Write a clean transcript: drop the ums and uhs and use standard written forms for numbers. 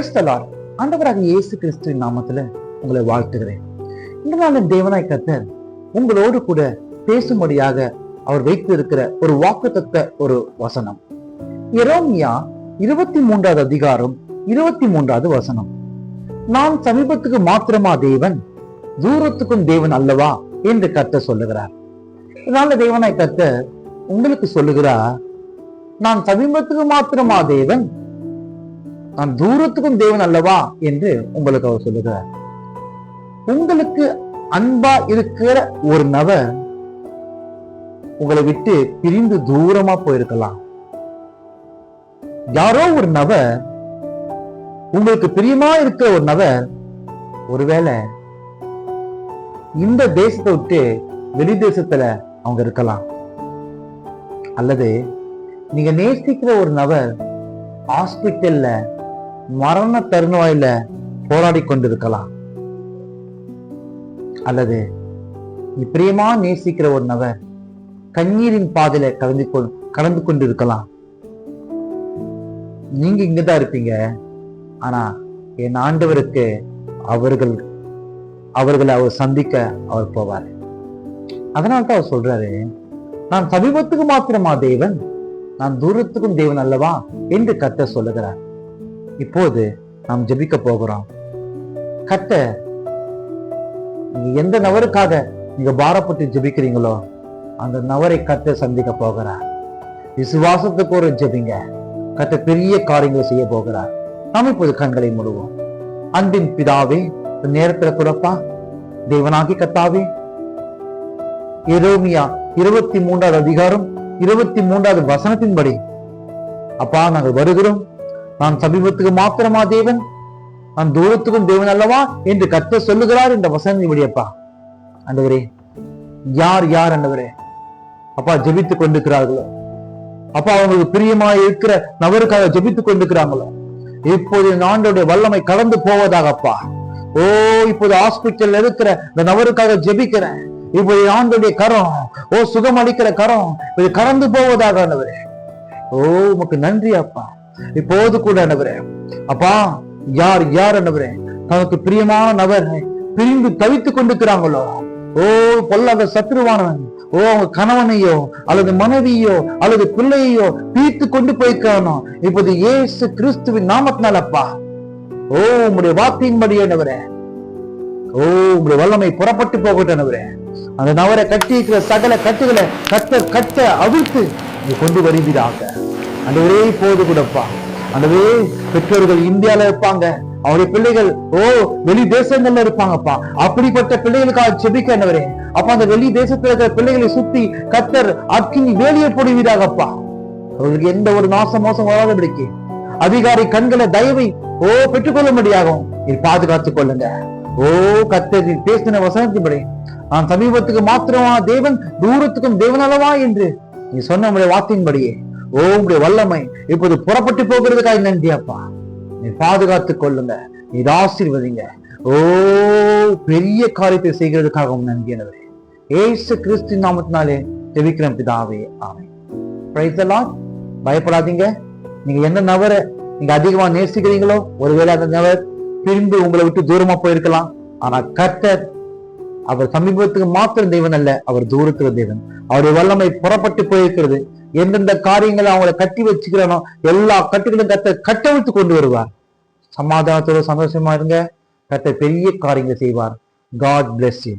Praise the Lord. ஆண்டவராக இயேசு கிறிஸ்துவின் நாமத்துல உங்களை வாழ்த்துகிறேன். இந்த நாளின் தேவனாய் கர்த்தர் உங்களோடு கூட பேசும்படியாக அவர் வைத்திருக்கிற ஒரு வாக்குத்தத்த ஒரு வசனம், எரேமியா 23வது அதிகாரம் 23வது வசனம். நான் சமீபத்துக்கு மாத்திரமா தேவன், தூரத்துக்கும் தேவன் அல்லவா என்று கர்த்தர் சொல்லுகிறார். இதனால தேவனாய் கர்த்தர் உங்களுக்கு சொல்லுகிறார், நான் சமீபத்துக்கு மாத்திரமா தேவன், நான் தூரத்துக்கும் தேவன் அல்லவா என்று உங்களுக்கு அவர் சொல்லுகிறார். உங்களுக்கு அன்பா இருக்கிற ஒரு நபர் உங்களை விட்டு பிரிந்து தூரமா போயிருக்கலாம். யாரோ ஒரு நபர், உங்களுக்கு பிரியமா இருக்கிற ஒரு நபர் ஒருவேளை இந்த தேசத்தை விட்டு வெளி தேசத்துல அவங்க இருக்கலாம். அல்லது நீங்க நேசிக்கிற ஒரு நபர் ஹாஸ்பிட்டல்ல மரண தருணவாயில போராடி கொண்டிருக்கலாம். அல்லது நீ பிரியமா நேசிக்கிற ஒரு நபர் கண்ணீரின் பாதையில கடந்து கொண்டிருக்கலாம். நீங்க இங்கதான் இருப்பீங்க, ஆனா என் ஆண்டவருக்கு அவர்களை அவர் சந்திக்க அவர் போவார். அதனால்தான் அவர் சொல்றாரு, நான் சமீபத்துக்கு மாத்திரமா தேவன், நான் தூரத்துக்கும் தேவன் அல்லவா என்று கர்த்தர் சொல்லுகிறார். இப்போது நாம் ஜெபிக்க போகிறோம். கர்த்தர், நீங்க எந்த நபருக்காக நீங்க பாரப்பட்டு ஜெபிக்கிறீங்களோ அந்த நபரை கர்த்தர் சந்திக்க போகிறார். விசுவாசத்துக்கு ஒரு ஜெபிங்க, கர்த்தர் பெரிய காரியங்களை செய்ய போகிறார். நாம் இப்போது கண்களை மூடுவோம். அன்பின் பிதாவே, நேரத்துல கூடப்பா தேவனாகி கர்த்தாவே, எரேமியா 23வது அதிகாரம் 23வது வசனத்தின்படி அப்பா நாங்கள் வருகிறோம். நான் சமீபத்துக்கு மாத்திரமா தேவன், நான் தூரத்துக்கும் தேவன் அல்லவா என்று கர்த்தர் சொல்லுகிறார். இந்த வசனத்தின்படி அப்பா ஆண்டவரே, யார் யார் ஆண்டவரே அப்பா ஜெபித்துக் கொண்டிருக்கிறார்களோ, அப்பா அவங்களுக்கு பிரியமா இருக்கிற நபருக்காக ஜெபித்துக் கொண்டிருக்கிறாங்களோ, இப்போது ஆண்டவருடைய வல்லமை கடந்து போவதாக அப்பா. ஓ, இப்போது ஹாஸ்பிட்டல் இருக்கிற இந்த நபருக்காக ஜெபிக்கிறேன். இப்போது ஆண்டவருடைய கரம், ஓ சுகம் அளிக்கிற கரம் இது கடந்து போவதாக ஆண்டவரே. ஓ உமக்கு நன்றி அப்பா. இப்போது கூட ஆண்டவரே அப்பா, யார் யார் ஆண்டவரே தனக்கு பிரியமான நபர் பிரிந்து தவித்துக் கொண்டிருக்கிறாங்களோ, ஓ பொல்லாத சத்ருவானவன், ஓ அவங்க கணவனையோ அல்லது மனைவியோ அல்லது பிள்ளையோ தீர்த்து கொண்டு போய்க்கணும். இப்போது இயேசு கிறிஸ்துவின் நாமத்தினாலப்பா, ஓ உங்களுடைய வார்த்தையின்படி ஆண்டவரே, ஓ உங்களுடைய வல்லமை புறப்பட்டு போகட்டும் ஆண்டவரே. அந்த நபரை கட்டி இருக்கிற சகல கட்டுகளை கட்ட அவிழ்த்து கொண்டு வருவீராக ஆண்டவரே. போது கூடப்பா ஆண்டவரே, பெற்றோர்கள் இந்தியால இருப்பாங்க, அவருடைய பிள்ளைகள் ஓ வெளி தேசங்கள்ல இருப்பாங்கப்பா. அப்படிப்பட்ட பிள்ளைகளுக்காக ஜெபிக்க ஆண்டவரே. அப்ப அந்த வெளி தேசத்துல இருக்கிற பிள்ளைகளை சுத்தி கர்த்தர் அக்கினி வேலியை போடுவீராகப்பா. அவர்களுக்கு எந்த ஒரு நாசம் மோசம் வராதபடிக்கு அதிகாரி கண்களை தயவை ஓ பெற்றுக்கொள்ள முடியாகும் நீ பாதுகாத்துக் கொள்ளுங்க. ஓ கர்த்தர் பேசின வசனத்தின்படி, நான் சமீபத்துக்கு மாத்திரமா தேவன், தூரத்துக்கும் தேவன் அல்லவா என்று நீ சொன்ன உங்களுடைய வார்த்தையின்படியே ஓ உங்களுடைய வல்லமை இப்போது புறப்பட்டு போகிறதுக்காக நன்றி அப்பா. நீ பாதுகாத்துக் கொள்ளுங்க, நீ ஆசீர்வதிங்க. ஓ பெரிய காரியத்தை செய்கிறதுக்காகவும் நன்றி ஆண்டவரே. இயேசு கிறிஸ்து நாமத்தினாலே ஜெபிக்கிறேன் பிதாவே, ஆமென். Praise the Lord. பயப்படாதீங்க. நீங்க எந்த நபரை நீங்க அதிகமா நேசிக்கிறீங்களோ, ஒருவேளை அந்த நபர் பிரிந்து உங்களை விட்டு தூரமா போயிருக்கலாம். ஆனா கர்த்தர் அவர் சமீபத்துக்கு மாத்திரம் தேவன் அல்ல, அவர் தூரத்துக்கு தேவன். அவருடைய வல்லமை புறப்பட்டு போயிருக்கிறது. எந்தெந்த காரியங்களை அவங்களை கட்டி வச்சுக்கிறானோ எல்லா கட்டுகளும் கர்த்தர் கட்டவிழ்த்து கொண்டு வருவார். சமாதானத்தோட சந்தோஷமா இருங்க. கர்த்தர் பெரிய காரியங்களை செய்வார். God bless you.